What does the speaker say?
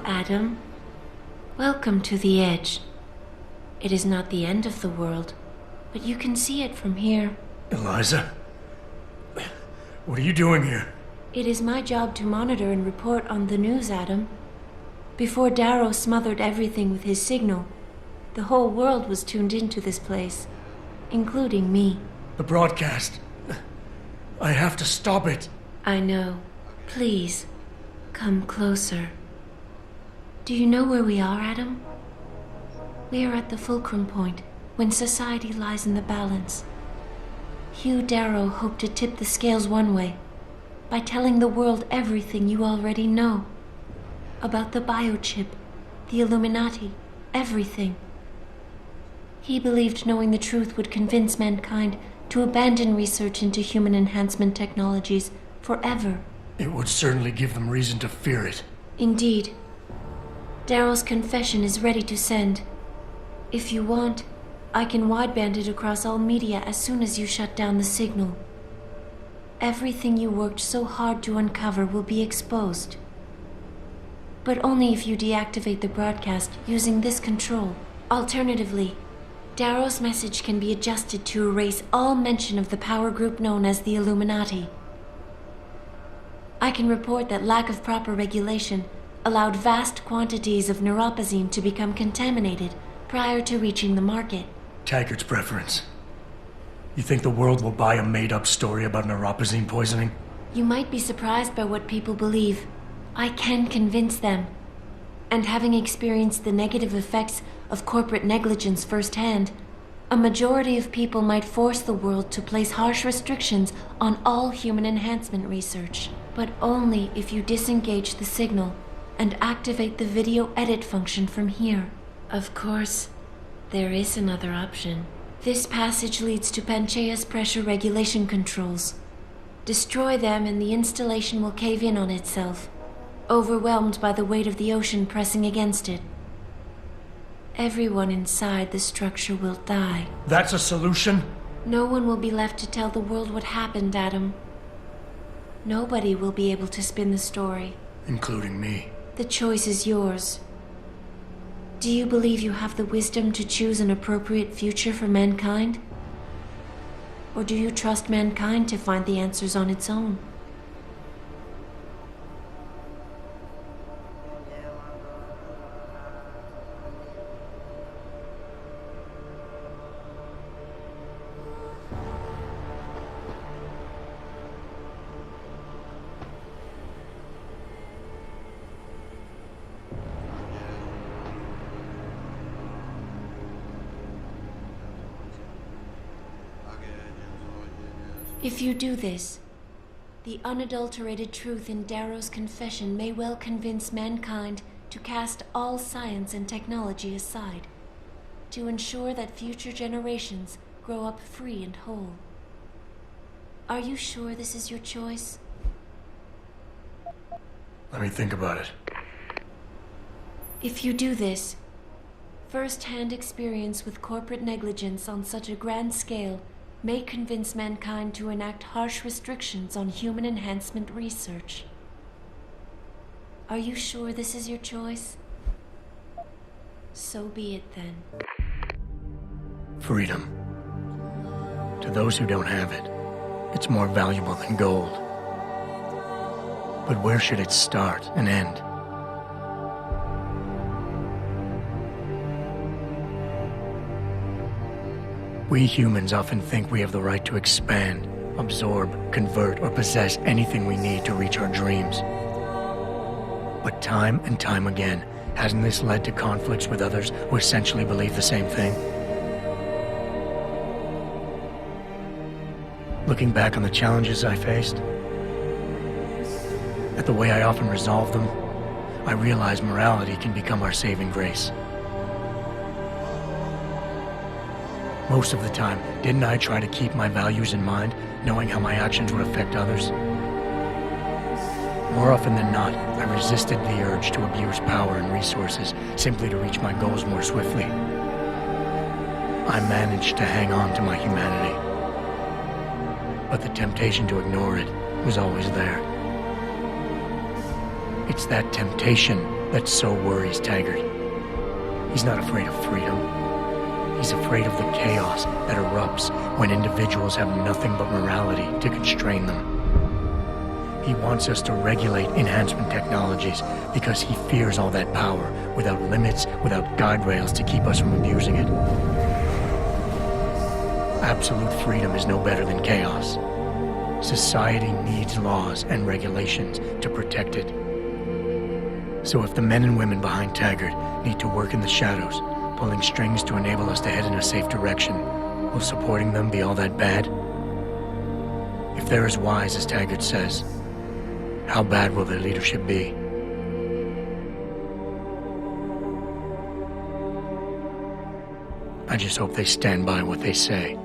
Adam. Welcome to the edge. It is not the end of the world, but you can see it from here. Eliza? What are you doing here? It is my job to monitor and report on the news, Adam. Before Darrow smothered everything with his signal, the whole world was tuned into this place, including me. The broadcast. I have to stop it. I know. Please, come closer. Do you know where we are, Adam? We are at the fulcrum point, when society lies in the balance. Hugh Darrow hoped to tip the scales one way, by telling the world everything you already know. About the biochip, the Illuminati, everything. He believed knowing the truth would convince mankind to abandon research into human enhancement technologies forever. It would certainly give them reason to fear it. Indeed. Darrow's confession is ready to send. If you want, I can wideband it across all media as soon as you shut down the signal. Everything you worked so hard to uncover will be exposed. But only if you deactivate the broadcast using this control. Alternatively, Darrow's message can be adjusted to erase all mention of the power group known as the Illuminati. I can report that lack of proper regulation allowed vast quantities of neuropozyne to become contaminated prior to reaching the market. Taggart's preference. You think the world will buy a made-up story about neuropozyne poisoning? You might be surprised by what people believe. I can convince them. And having experienced the negative effects of corporate negligence firsthand, a majority of people might force the world to place harsh restrictions on all human enhancement research. But only if you disengage the signal and activate the video edit function from here. Of course, there is another option. This passage leads to Panchaea's pressure regulation controls. Destroy them and the installation will cave in on itself, overwhelmed by the weight of the ocean pressing against it. Everyone inside the structure will die. That's a solution? No one will be left to tell the world what happened, Adam. Nobody will be able to spin the story. Including me. The choice is yours. Do you believe you have the wisdom to choose an appropriate future for mankind? Or do you trust mankind to find the answers on its own? If you do this, the unadulterated truth in Darrow's confession may well convince mankind to cast all science and technology aside, to ensure that future generations grow up free and whole. Are you sure this is your choice? Let me think about it. If you do this, first-hand experience with corporate negligence on such a grand scale may convince mankind to enact harsh restrictions on human enhancement research. Are you sure this is your choice? So be it then. Freedom. To those who don't have it, it's more valuable than gold. But where should it start and end? We humans often think we have the right to expand, absorb, convert, or possess anything we need to reach our dreams. But time and time again, hasn't this led to conflicts with others who essentially believe the same thing? Looking back on the challenges I faced, at the way I often resolve them, I realize morality can become our saving grace. Most of the time, didn't I try to keep my values in mind, knowing how my actions would affect others? More often than not, I resisted the urge to abuse power and resources simply to reach my goals more swiftly. I managed to hang on to my humanity, but the temptation to ignore it was always there. It's that temptation that so worries Taggart. He's not afraid of freedom. He's afraid of the chaos that erupts when individuals have nothing but morality to constrain them. He wants us to regulate enhancement technologies because he fears all that power, without limits, without guide rails to keep us from abusing it. Absolute freedom is no better than chaos. Society needs laws and regulations to protect it. So if the men and women behind Taggart need to work in the shadows, pulling strings to enable us to head in a safe direction, will supporting them be all that bad? If they're as wise as Taggart says, how bad will their leadership be? I just hope they stand by what they say.